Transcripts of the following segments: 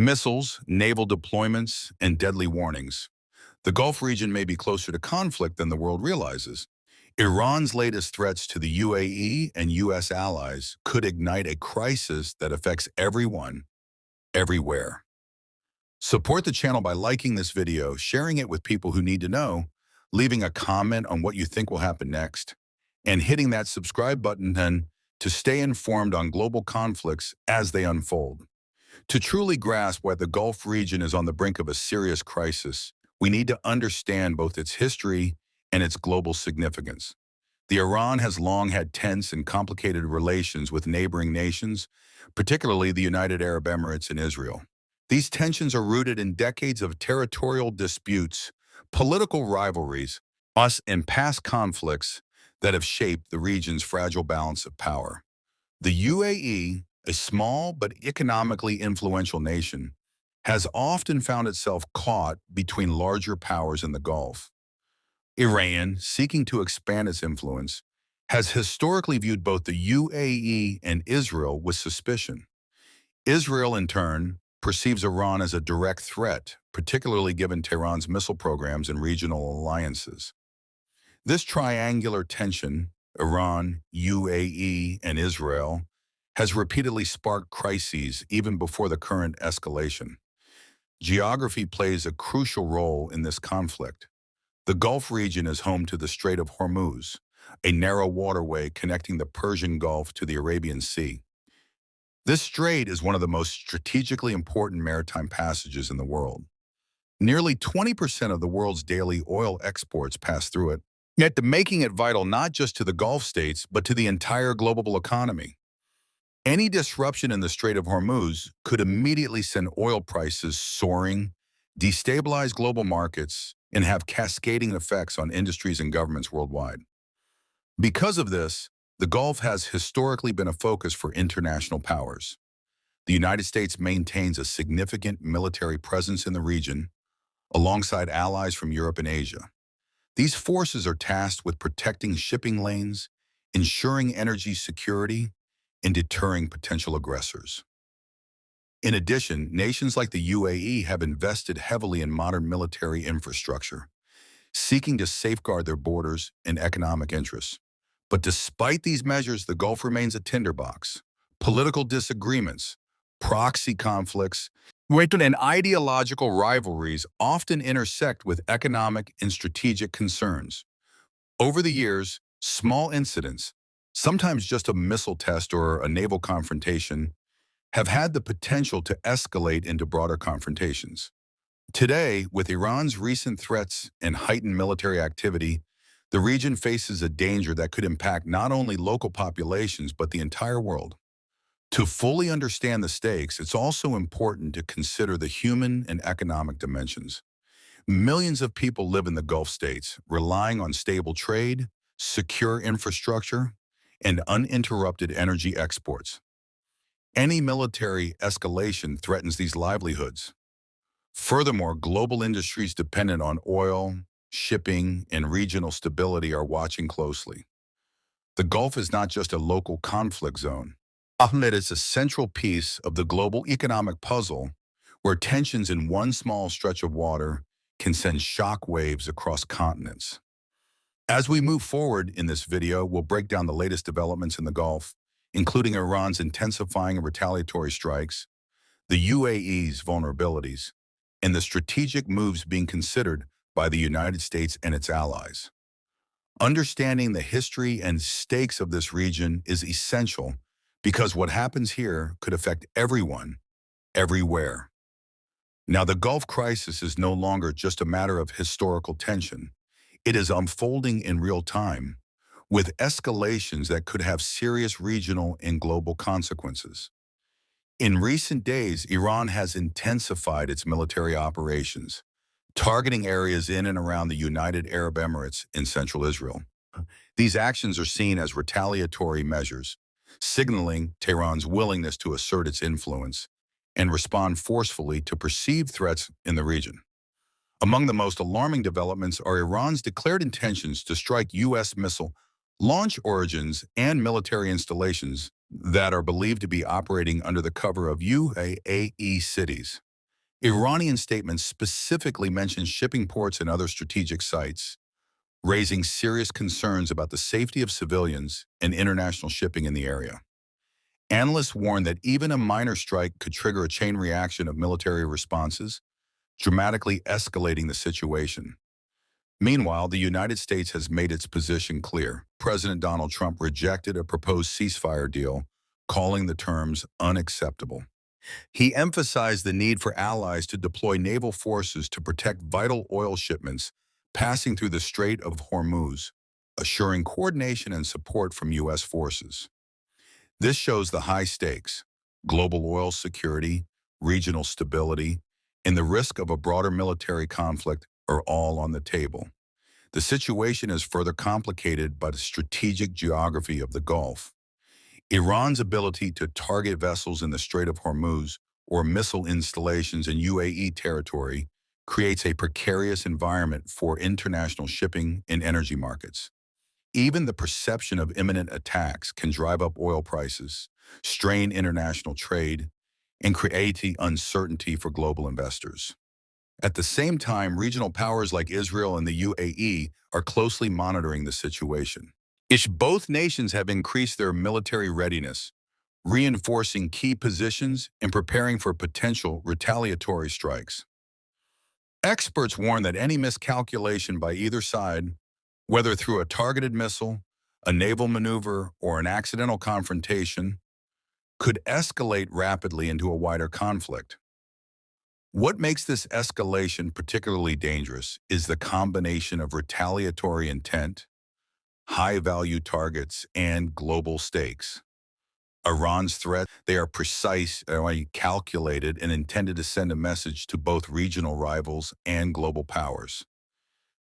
Missiles, naval deployments, and deadly warnings. The Gulf region may be closer to conflict than the world realizes. Iran's latest threats to the UAE and U.S. allies could ignite a crisis that affects everyone, everywhere. Support the channel by liking this video, sharing it with people who need to know, leaving a comment on what you think will happen next, and hitting that subscribe button then to stay informed on global conflicts as they unfold. To truly grasp why the Gulf region is on the brink of a serious crisis, we need to understand both its history and its global significance. Iran has long had tense and complicated relations with neighboring nations, particularly the United Arab Emirates and Israel. These tensions are rooted in decades of territorial disputes, political rivalries, and past conflicts that have shaped the region's fragile balance of power. The UAE, a small but economically influential nation, has often found itself caught between larger powers in the Gulf. Iran, seeking to expand its influence, has historically viewed both the UAE and Israel with suspicion. Israel, in turn, perceives Iran as a direct threat, particularly given Tehran's missile programs and regional alliances. This triangular tension, Iran, UAE, and Israel, has repeatedly sparked crises even before the current escalation. Geography plays a crucial role in this conflict. The Gulf region is home to the Strait of Hormuz, a narrow waterway connecting the Persian Gulf to the Arabian Sea. This strait is one of the most strategically important maritime passages in the world. Nearly 20% of the world's daily oil exports pass through it, yet making it vital not just to the Gulf states, but to the entire global economy. Any disruption in the Strait of Hormuz could immediately send oil prices soaring, destabilize global markets, and have cascading effects on industries and governments worldwide. Because of this, the Gulf has historically been a focus for international powers. The United States maintains a significant military presence in the region, alongside allies from Europe and Asia. These forces are tasked with protecting shipping lanes, ensuring energy security, and deterring potential aggressors. In addition, nations like the UAE have invested heavily in modern military infrastructure, seeking to safeguard their borders and economic interests. But despite these measures, the Gulf remains a tinderbox. Political disagreements, proxy conflicts, and ideological rivalries often intersect with economic and strategic concerns. Over the years, small incidents, sometimes just a missile test or a naval confrontation, have had the potential to escalate into broader confrontations. Today, with Iran's recent threats and heightened military activity, the region faces a danger that could impact not only local populations but the entire world. To fully understand the stakes, it's also important to consider the human and economic dimensions. Millions of people live in the Gulf states, relying on stable trade, secure infrastructure, and uninterrupted energy exports. Any military escalation threatens these livelihoods. Furthermore, global industries dependent on oil, shipping, and regional stability are watching closely. The Gulf is not just a local conflict zone. It is a central piece of the global economic puzzle where tensions in one small stretch of water can send shock waves across continents. As we move forward in this video, we'll break down the latest developments in the Gulf, including Iran's intensifying retaliatory strikes, the UAE's vulnerabilities, and the strategic moves being considered by the United States and its allies. Understanding the history and stakes of this region is essential because what happens here could affect everyone, everywhere. Now, the Gulf crisis is no longer just a matter of historical tension. It is unfolding in real time, with escalations that could have serious regional and global consequences. In recent days, Iran has intensified its military operations, targeting areas in and around the United Arab Emirates in central Israel. These actions are seen as retaliatory measures, signaling Tehran's willingness to assert its influence and respond forcefully to perceived threats in the region. Among the most alarming developments are Iran's declared intentions to strike U.S. missile launch origins and military installations that are believed to be operating under the cover of UAE cities. Iranian statements specifically mention shipping ports and other strategic sites, raising serious concerns about the safety of civilians and international shipping in the area. Analysts warn that even a minor strike could trigger a chain reaction of military responses, dramatically escalating the situation. Meanwhile, the United States has made its position clear. President Donald Trump rejected a proposed ceasefire deal, calling the terms unacceptable. He emphasized the need for allies to deploy naval forces to protect vital oil shipments passing through the Strait of Hormuz, assuring coordination and support from U.S. forces. This shows the high stakes: global oil security, regional stability, and the risk of a broader military conflict are all on the table. The situation is further complicated by the strategic geography of the Gulf. Iran's ability to target vessels in the Strait of Hormuz or missile installations in UAE territory creates a precarious environment for international shipping and energy markets. Even the perception of imminent attacks can drive up oil prices, strain international trade, and create the uncertainty for global investors. At the same time, regional powers like Israel and the UAE are closely monitoring the situation. Both nations have increased their military readiness, reinforcing key positions and preparing for potential retaliatory strikes. Experts warn that any miscalculation by either side, whether through a targeted missile, a naval maneuver, or an accidental confrontation, could escalate rapidly into a wider conflict. What makes this escalation particularly dangerous is the combination of retaliatory intent, high-value targets, and global stakes. Iran's threat, they are precise, calculated, and intended to send a message to both regional rivals and global powers.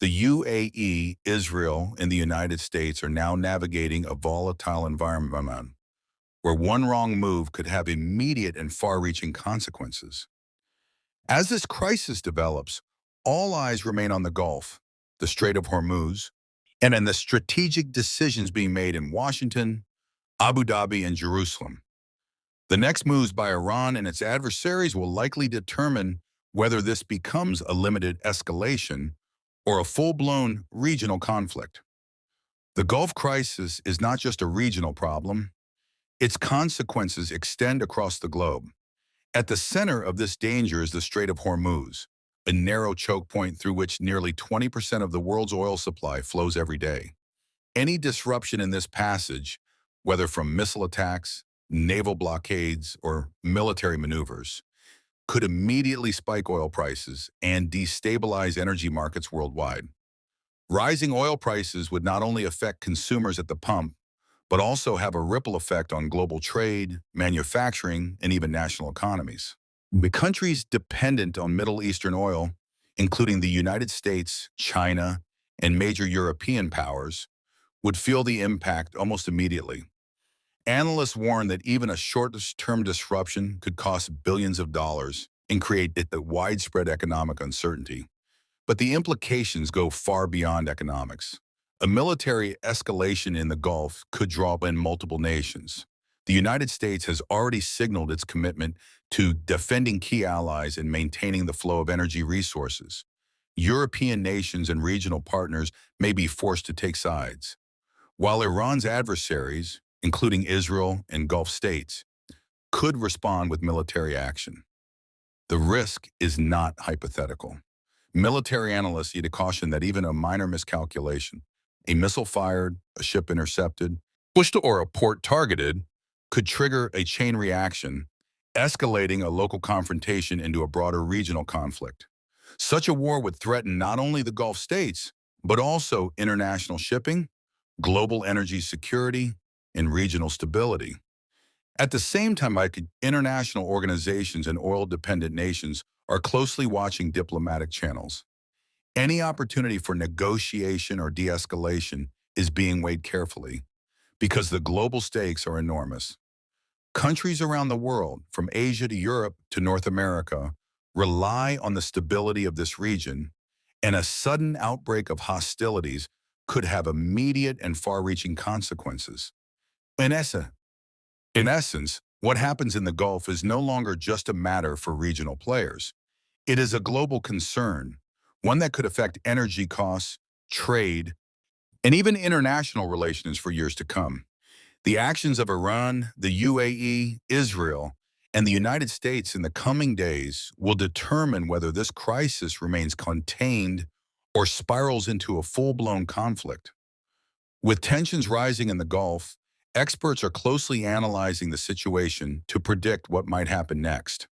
The UAE, Israel, and the United States are now navigating a volatile environment where one wrong move could have immediate and far-reaching consequences. As this crisis develops, all eyes remain on the Gulf, the Strait of Hormuz, and in the strategic decisions being made in Washington, Abu Dhabi, and Jerusalem. The next moves by Iran and its adversaries will likely determine whether this becomes a limited escalation or a full-blown regional conflict. The Gulf crisis is not just a regional problem. Its consequences extend across the globe. At the center of this danger is the Strait of Hormuz, a narrow choke point through which nearly 20% of the world's oil supply flows every day. Any disruption in this passage, whether from missile attacks, naval blockades, or military maneuvers, could immediately spike oil prices and destabilize energy markets worldwide. Rising oil prices would not only affect consumers at the pump, but also have a ripple effect on global trade, manufacturing, and even national economies. The countries dependent on Middle Eastern oil, including the United States, China, and major European powers, would feel the impact almost immediately. Analysts warn that even a short-term disruption could cost billions of dollars and create widespread economic uncertainty. But the implications go far beyond economics. A military escalation in the Gulf could draw in multiple nations. The United States has already signaled its commitment to defending key allies and maintaining the flow of energy resources. European nations and regional partners may be forced to take sides, while Iran's adversaries, including Israel and Gulf states, could respond with military action. The risk is not hypothetical. Military analysts need to caution that even a minor miscalculation, a missile fired, a ship intercepted, pushed, or a port targeted, could trigger a chain reaction, escalating a local confrontation into a broader regional conflict. Such a war would threaten not only the Gulf states, but also international shipping, global energy security, and regional stability. At the same time, international organizations and oil-dependent nations are closely watching diplomatic channels. Any opportunity for negotiation or de-escalation is being weighed carefully because the global stakes are enormous. Countries around the world, from Asia to Europe to North America, rely on the stability of this region, and a sudden outbreak of hostilities could have immediate and far-reaching consequences. In essence, what happens in the Gulf is no longer just a matter for regional players. It is a global concern, one that could affect energy costs, trade, and even international relations for years to come. The actions of Iran, the UAE, Israel, and the United States in the coming days will determine whether this crisis remains contained or spirals into a full-blown conflict. With tensions rising in the Gulf, experts are closely analyzing the situation to predict what might happen next.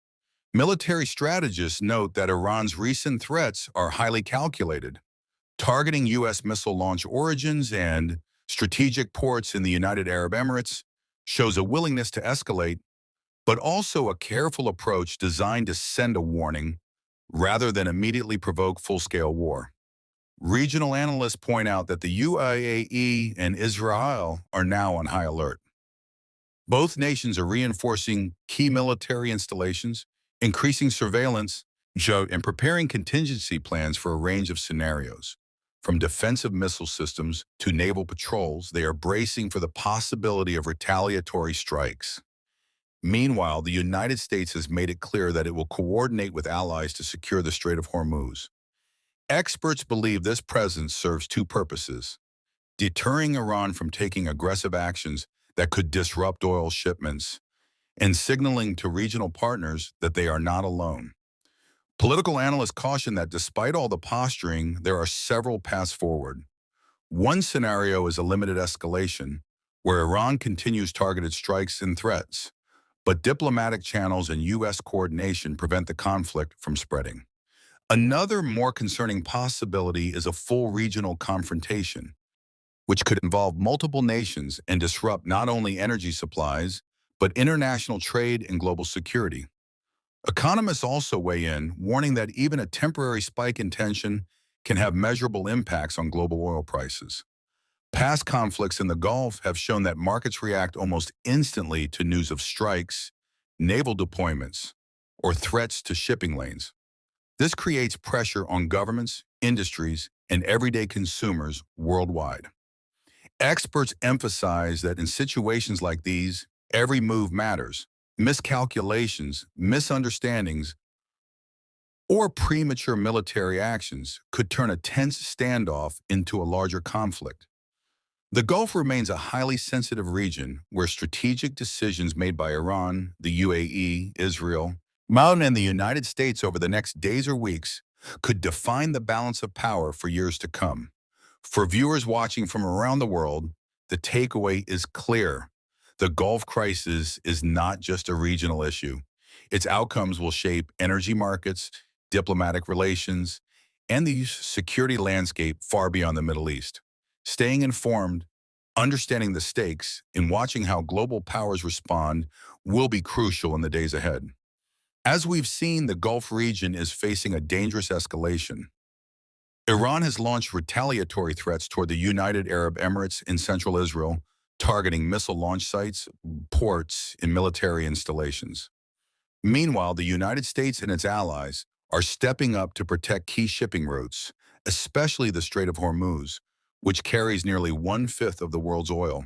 Military strategists note that Iran's recent threats are highly calculated, targeting U.S. missile launch origins and strategic ports in the United Arab Emirates shows a willingness to escalate, but also a careful approach designed to send a warning rather than immediately provoke full-scale war. Regional analysts point out that the UAE and Israel are now on high alert. Both nations are reinforcing key military installations, increasing surveillance, and preparing contingency plans for a range of scenarios. From defensive missile systems to naval patrols, they are bracing for the possibility of retaliatory strikes. Meanwhile, the United States has made it clear that it will coordinate with allies to secure the Strait of Hormuz. Experts believe this presence serves two purposes: deterring Iran from taking aggressive actions that could disrupt oil shipments, and signaling to regional partners that they are not alone. Political analysts caution that despite all the posturing, there are several paths forward. One scenario is a limited escalation, where Iran continues targeted strikes and threats, but diplomatic channels and U.S. coordination prevent the conflict from spreading. Another more concerning possibility is a full regional confrontation, which could involve multiple nations and disrupt not only energy supplies, but international trade and global security. Economists also weigh in, warning that even a temporary spike in tension can have measurable impacts on global oil prices. Past conflicts in the Gulf have shown that markets react almost instantly to news of strikes, naval deployments, or threats to shipping lanes. This creates pressure on governments, industries, and everyday consumers worldwide. Experts emphasize that in situations like these, every move matters. Miscalculations, misunderstandings, or premature military actions could turn a tense standoff into a larger conflict. The Gulf remains a highly sensitive region where strategic decisions made by Iran, the UAE, Israel, Mountain, and the United States over the next days or weeks could define the balance of power for years to come. For viewers watching from around the world, the takeaway is clear. The Gulf crisis is not just a regional issue. Its outcomes will shape energy markets, diplomatic relations, and the security landscape far beyond the Middle East. Staying informed, understanding the stakes, and watching how global powers respond will be crucial in the days ahead. As we've seen, the Gulf region is facing a dangerous escalation. Iran has launched retaliatory threats toward the United Arab Emirates in central Israel, targeting missile launch sites, ports, and military installations. Meanwhile, the United States and its allies are stepping up to protect key shipping routes, especially the Strait of Hormuz, which carries nearly one-fifth of the world's oil.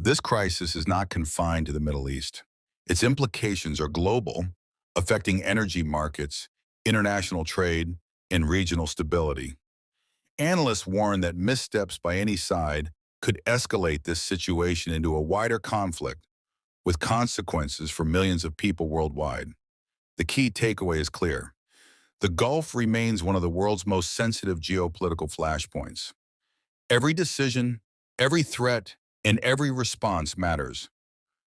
This crisis is not confined to the Middle East. Its implications are global, affecting energy markets, international trade, and regional stability. Analysts warn that missteps by any side could escalate this situation into a wider conflict with consequences for millions of people worldwide. The key takeaway is clear. The Gulf remains one of the world's most sensitive geopolitical flashpoints. Every decision, every threat, and every response matters,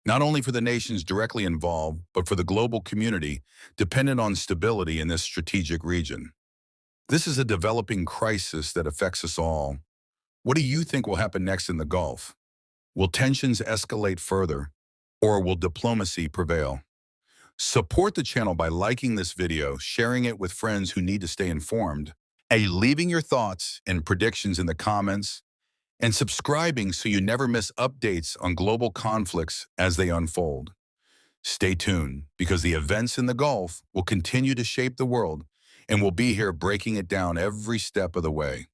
not only for the nations directly involved, but for the global community dependent on stability in this strategic region. This is a developing crisis that affects us all. What do you think will happen next in the Gulf? Will tensions escalate further, or will diplomacy prevail? Support the channel by liking this video, sharing it with friends who need to stay informed, and leaving your thoughts and predictions in the comments, and subscribing so you never miss updates on global conflicts as they unfold. Stay tuned, because the events in the Gulf will continue to shape the world, and we'll be here breaking it down every step of the way.